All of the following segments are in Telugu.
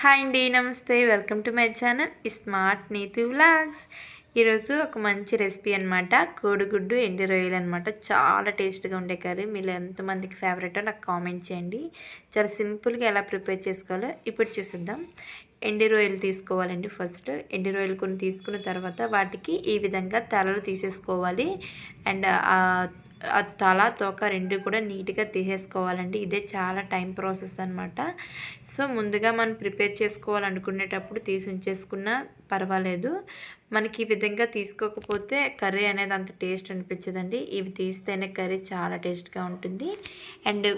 హాయ్ అండి, నమస్తే. Welcome to my channel smart NITI vlogs. ఈరోజు ఒక మంచి రెసిపీ అనమాట. కోడిగుడ్డు ఎండు రొయ్యలు అనమాట. చాలా టేస్ట్గా ఉండే కర్రీ. మీరు ఎంతమందికి ఫేవరెటో నాకు కామెంట్ చేయండి. చాలా సింపుల్గా ఎలా ప్రిపేర్ చేసుకోవాలో ఇప్పుడు చూసిద్దాం. ఎండు రొయ్యలు తీసుకోవాలండి. ఫస్ట్ ఎండు రొయ్యలు కొన్ని తీసుకున్న తర్వాత వాటికి ఈ విధంగా తలలు తీసేసుకోవాలి. అండ్ ఆ తల తోక రెండు కూడా నీట్గా తీసేసుకోవాలండి. ఇదే చాలా టైం ప్రాసెస్ అనమాట. సో ముందుగా మనం ప్రిపేర్ చేసుకోవాలనుకునేటప్పుడు తీసి ఉంచేసుకున్నా పర్వాలేదు. మనకి ఈ విధంగా తీసుకోకపోతే కర్రీ అనేది అంత టేస్ట్ అనిపించదండి. ఇవి తీస్తేనే కర్రీ చాలా టేస్ట్గా ఉంటుంది. అండ్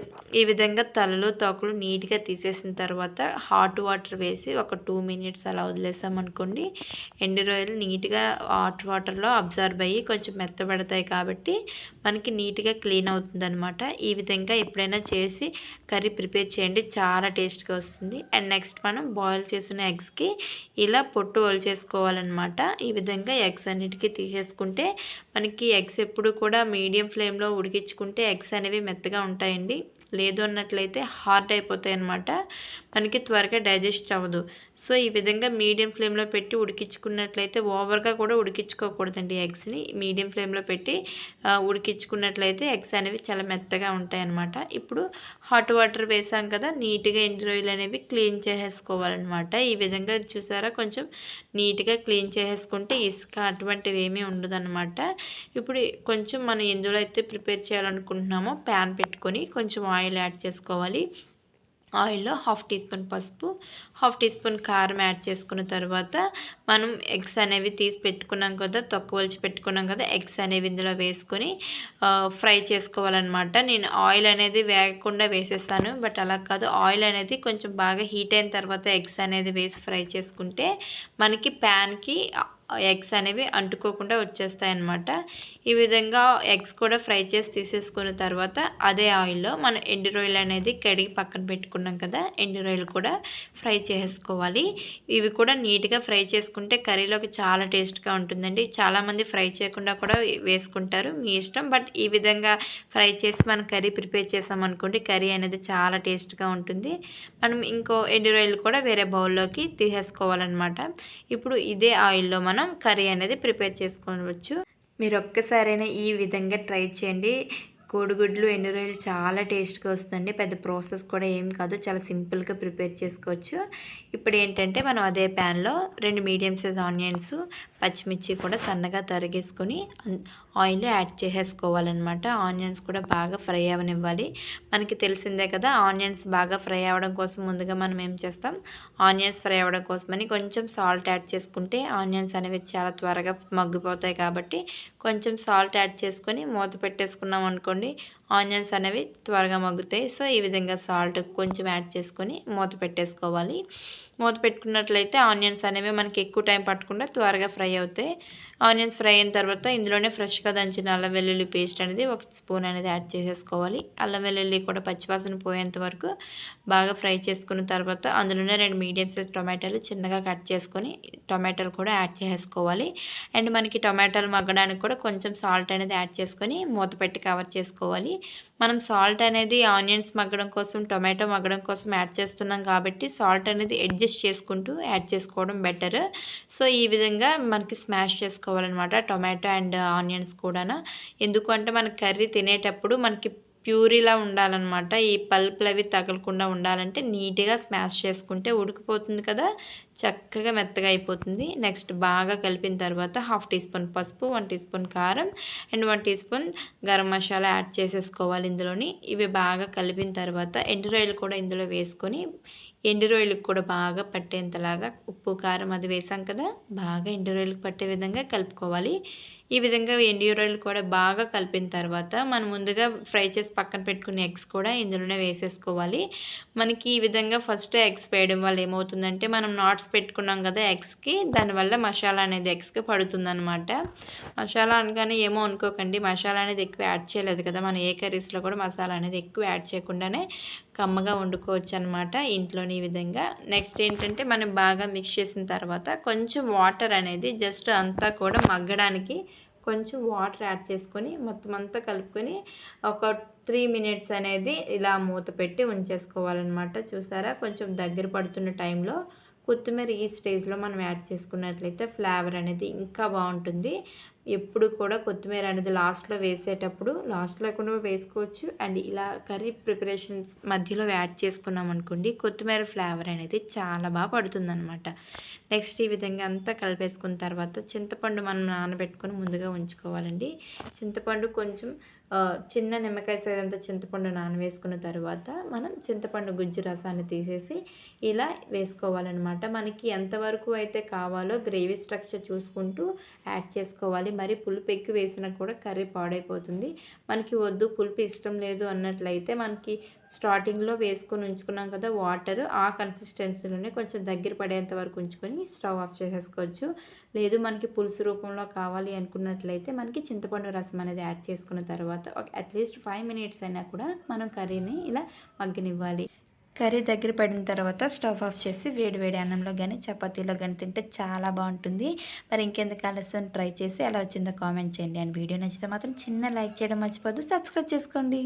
ఈ విధంగా తలలు తోకలు నీట్గా తీసేసిన తర్వాత హాట్ వాటర్ వేసి ఒక 2 మినిట్స్ అలా వదిలేసామనుకోండి, ఎండు రొయ్యలు నీట్గా హాట్ వాటర్లో అబ్జర్వ్ అయ్యి కొంచెం మెత్తబడతాయి కాబట్టి మనకి నీట్గా క్లీన్ అవుతుంది అనమాట. ఈ విధంగా ఎప్పుడైనా చేసి కర్రీ ప్రిపేర్ చేయండి, చాలా టేస్ట్గా వస్తుంది. అండ్ నెక్స్ట్ మనం బాయిల్ చేసిన ఎగ్స్కి ఇలా పొట్టు చేసుకోవాలన్నమాట. ఈ విధంగా ఎగ్స్ అన్నిటికీ తీసేసుకుంటే మనకి ఎగ్స్ ఎప్పుడు కూడా మీడియం ఫ్లేమ్లో ఉడికించుకుంటే ఎగ్స్ అనేవి మెత్తగా ఉంటాయండి. లేదు అన్నట్లయితే హార్డ్ అయిపోతాయి అన్నమాట, మనకి త్వరగా డైజెస్ట్ అవ్వదు. సో ఈ విధంగా మీడియం ఫ్లేమ్లో పెట్టి ఉడికించుకున్నట్లయితే, ఓవర్గా కూడా ఉడికించుకోకూడదండి. ఎగ్స్ని మీడియం ఫ్లేమ్లో పెట్టి ఉడికించుకున్నట్లయితే ఎగ్స్ అనేవి చాలా మెత్తగా ఉంటాయి అన్నమాట. ఇప్పుడు హాట్ వాటర్ వేసాం కదా, నీట్గా ఎండు రొయ్యలు అనేవి క్లీన్ చేసేసుకోవాలన్నమాట. ఈ విధంగా చూసారా, కొంచెం నీట్గా క్లీన్ చేసేసుకుంటే ఇసుక అటువంటివి ఏమీ ఉండదన్నమాట. ఇప్పుడు కొంచెం మనం ఎందులో అయితే ప్రిపేర్ చేయాలనుకుంటున్నామో ప్యాన్ పెట్టుకొని కొంచెం ఆయిల్ యాడ్ చేసుకోవాలి. ఆయిల్లో 1/2 టీ స్పూన్ పసుపు, 1/2 టీ స్పూన్ కారం యాడ్ చేసుకున్న తర్వాత మనం ఎగ్స్ అనేవి తీసి పెట్టుకున్నాం కదా, తొక్కవలిచి పెట్టుకున్నాం కదా, ఎగ్స్ అనేవి ఇందులో వేసుకొని ఫ్రై చేసుకోవాలన్నమాట. నేను ఆయిల్ అనేది వేగకుండా వేసేస్తాను, బట్ అలా కాదు. ఆయిల్ అనేది కొంచెం బాగా హీట్ అయిన తర్వాత ఎగ్స్ అనేది వేసి ఫ్రై చేసుకుంటే మనకి ప్యాన్కి ఎగ్స్ అనేవి అంటుకోకుండా వచ్చేస్తాయి అన్నమాట. ఈ విధంగా ఎగ్స్ కూడా ఫ్రై చేసి తీసేసుకున్న తర్వాత అదే ఆయిల్లో మనం ఎండు రొయ్యలు అనేది కడిగి పక్కన పెట్టుకున్నాం కదా, ఎండు రొయ్యలు కూడా ఫ్రై చేసుకోవాలి. ఇవి కూడా నీట్గా ఫ్రై చేసుకుంటే కర్రీలోకి చాలా టేస్ట్గా ఉంటుందండి. చాలామంది ఫ్రై చేయకుండా కూడా వేసుకుంటారు, మీ ఇష్టం. బట్ ఈ విధంగా ఫ్రై చేసి మనం కర్రీ ప్రిపేర్ చేసామనుకోండి, కర్రీ అనేది చాలా టేస్ట్గా ఉంటుంది. మనం ఇంకో ఎండు రొయ్యలు కూడా వేరే బౌల్లోకి తీసేసుకోవాలన్నమాట. ఇప్పుడు ఇదే ఆయిల్లో మనం కర్రీ అనేది ప్రిపేర్ చేసుకోవచ్చు. మీరు ఒక్కసారైనా ఈ విధంగా ట్రై చేయండి. కోడిగుడ్లు ఎండు రొయ్యలు చాలా టేస్ట్గా వస్తుందండి. పెద్ద ప్రాసెస్ కూడా ఏం కాదు, చాలా సింపుల్గా ప్రిపేర్ చేసుకోవచ్చు. ఇప్పుడు ఏంటంటే మనం అదే ప్యాన్లో 2 మీడియం సైజ్ ఆనియన్స్, పచ్చిమిర్చి కూడా సన్నగా తరిగేసుకొని ఆయిల్లో యాడ్ చేసేసుకోవాలన్నమాట. ఆనియన్స్ కూడా బాగా ఫ్రై అవ్వనివ్వాలి. మనకి తెలిసిందే కదా, ఆనియన్స్ బాగా ఫ్రై అవ్వడం కోసం ముందుగా మనం ఏం చేస్తాం, ఆనియన్స్ ఫ్రై అవ్వడం కోసమని కొంచెం సాల్ట్ యాడ్ చేసుకుంటే ఆనియన్స్ అనేవి చాలా త్వరగా మగ్గిపోతాయి. కాబట్టి కొంచెం సాల్ట్ యాడ్ చేసుకొని మూత పెట్టేసుకున్నాం అనుకోండి, ఆనియన్స్ అనేవి త్వరగా మగ్గుతాయి. సో ఈ విధంగా సాల్ట్ కొంచెం యాడ్ చేసుకొని మూత పెట్టేసుకోవాలి. మూత పెట్టుకున్నట్లయితే ఆనియన్స్ అనేవి మనకి ఎక్కువ టైం పట్టకుండా త్వరగా ఫ్రై అవుతాయి. ఆనియన్స్ ఫ్రై అయిన తర్వాత ఇందులోనే ఫ్రెష్గా దంచిన అల్లం వెల్లుల్లి పేస్ట్ అనేది 1 స్పూన్ అనేది యాడ్ చేసేసుకోవాలి. అల్లం వెల్లుల్లి కూడా పచ్చివాసన పోయేంత వరకు బాగా ఫ్రై చేసుకున్న తర్వాత అందులోనే 2 మీడియం సైజ్ టొమాటోలు చిన్నగా కట్ చేసుకొని టొమాటోలు కూడా యాడ్ చేసేసుకోవాలి. అండ్ మనకి టొమాటోలు మగ్గడానికి కూడా కొంచెం సాల్ట్ అనేది యాడ్ చేసుకొని మూత పెట్టి కవర్ చేసుకోవాలి. మనం సాల్ట్ అనేది ఆనియన్స్ మగ్గడం కోసం, టొమాటో మగ్గడం కోసం యాడ్ చేస్తున్నాం కాబట్టి సాల్ట్ అనేది అడ్జస్ట్ చేసుకుంటూ యాడ్ చేసుకోవడం బెటర్. సో ఈ విధంగా మనకి స్మాష్ చేసుకోవాలన్నమాట టొమాటో అండ్ ఆనియన్స్ కూడా. ఎందుకు అంటే మన కర్రీ తినేటప్పుడు మనకి ప్యూరీలా ఉండాలన్నమాట. ఈ పల్పులు అవి తగలకుండా ఉండాలంటే నీట్గా స్మాష్ చేసుకుంటే ఉడికిపోతుంది కదా, చక్కగా మెత్తగా అయిపోతుంది. నెక్స్ట్ బాగా కలిపిన తర్వాత 1/2 టీ స్పూన్ పసుపు, 1 టీ స్పూన్ కారం and 1 teaspoon garam masala add చేసేసుకోవాలి ఇందులోని. ఇవి బాగా కలిపిన తర్వాత ఎండు రొయ్యలు కూడా ఇందులో వేసుకొని ఎండు రొయ్యలకు కూడా బాగా పట్టేంతలాగా ఉప్పు కారం అది వేసాం కదా, బాగా ఎండు రొయ్యలకు పట్టే విధంగా కలుపుకోవాలి. ఈ విధంగా ఎండు రొయ్యలు కూడా బాగా కలిపిన తర్వాత మనం ముందుగా ఫ్రై చేసి పక్కన పెట్టుకున్న ఎగ్స్ కూడా ఇందులోనే వేసేసుకోవాలి. మనకి ఈ విధంగా ఫస్ట్ ఎగ్స్ వేయడం వల్ల ఏమవుతుందంటే, మనం నాట్స్ పెట్టుకున్నాం కదా ఎగ్స్కి, దానివల్ల మసాలా అనేది ఎగ్స్కి పడుతుందన్నమాట. మసాలా అనగానే ఏమో అనుకోకండి, మసాలా అనేది ఎక్కువ యాడ్ చేయలేదు కదా, మనం ఏ కర్రీస్లో కూడా మసాలా అనేది ఎక్కువ యాడ్ చేయకుండానే కమ్మగా వండుకోవచ్చు అనమాట ఇంట్లోని ఈ విధంగా. నెక్స్ట్ ఏంటంటే, మనం బాగా మిక్స్ చేసిన తర్వాత కొంచెం వాటర్ అనేది జస్ట్ అంతా కూడా మగ్గడానికి కొంచెం వాటర్ యాడ్ చేసుకొని మొత్తం అంతా కలుపుకొని ఒక 3 మినిట్స్ అనేది ఇలా మూత పెట్టి ఉంచేసుకోవాలన్నమాట. చూసారా, కొంచెం దగ్గర పడుతున్న టైంలో కొత్తిమీర ఈ స్టేజ్లో మనం యాడ్ చేసుకున్నట్లయితే ఫ్లేవర్ అనేది ఇంకా బాగుంటుంది. ఎప్పుడు కూడా కొత్తిమీర అనేది లాస్ట్లో వేసేటప్పుడు లాస్ట్లో కూడా వేసుకోవచ్చు. అండ్ ఇలా కర్రీ ప్రిపరేషన్స్ మధ్యలో యాడ్ చేసుకున్నాం అనుకోండి, కొత్తిమీర ఫ్లేవర్ అనేది చాలా బాగా పడుతుందన్నమాట. నెక్స్ట్ ఈ విధంగా అంతా కలిపేసుకున్న తర్వాత చింతపండు మనం నానబెట్టుకొని ముందుగా ఉంచుకోవాలండి. చింతపండు కొంచెం చిన్న నిమ్మకాయ సైజ్ అంత చింతపండు నానవేసుకున్న తర్వాత మనం చింతపండు గుజ్జు రసాన్ని తీసేసి ఇలా వేసుకోవాలన్నమాట. మనకి ఎంతవరకు అయితే కావాలో గ్రేవీ స్ట్రక్చర్ చూసుకుంటూ యాడ్ చేసుకోవాలి. మరి పులుపు ఎక్కువ వేసినా కూడా కర్రీ పాడైపోతుంది. మనకి వద్దు, పులుపు ఇష్టం లేదు అన్నట్లయితే మనకి స్టార్టింగ్లో వేసుకొని ఉంచుకున్నాం కదా వాటర్, ఆ కన్సిస్టెన్సీలోనే కొంచెం దగ్గర పడేంత వరకు ఉంచుకొని స్టవ్ ఆఫ్ చేసేసుకోవచ్చు. లేదు మనకి పులుసు రూపంలో కావాలి అనుకున్నట్లయితే మనకి చింతపండు రసం అనేది యాడ్ చేసుకున్న తర్వాత ఒక అట్లీస్ట్ 5 మినిట్స్ అయినా కూడా మనం కర్రీని ఇలా మగ్గనివ్వాలి. కర్రీ దగ్గర పడిన తర్వాత స్టవ్ ఆఫ్ చేసి వేడి వేడి అన్నంలో కానీ చపాతీలో కానీ తింటే చాలా బాగుంటుంది. మరి ఇంకెందుకు ఆలస్యం, ట్రై చేసి ఎలా వచ్చిందో కామెంట్ చేయండి. అండ్ వీడియో నచ్చితే మాత్రం చిన్న లైక్ చేయడం మర్చిపోద్దు. సబ్స్క్రైబ్ చేసుకోండి.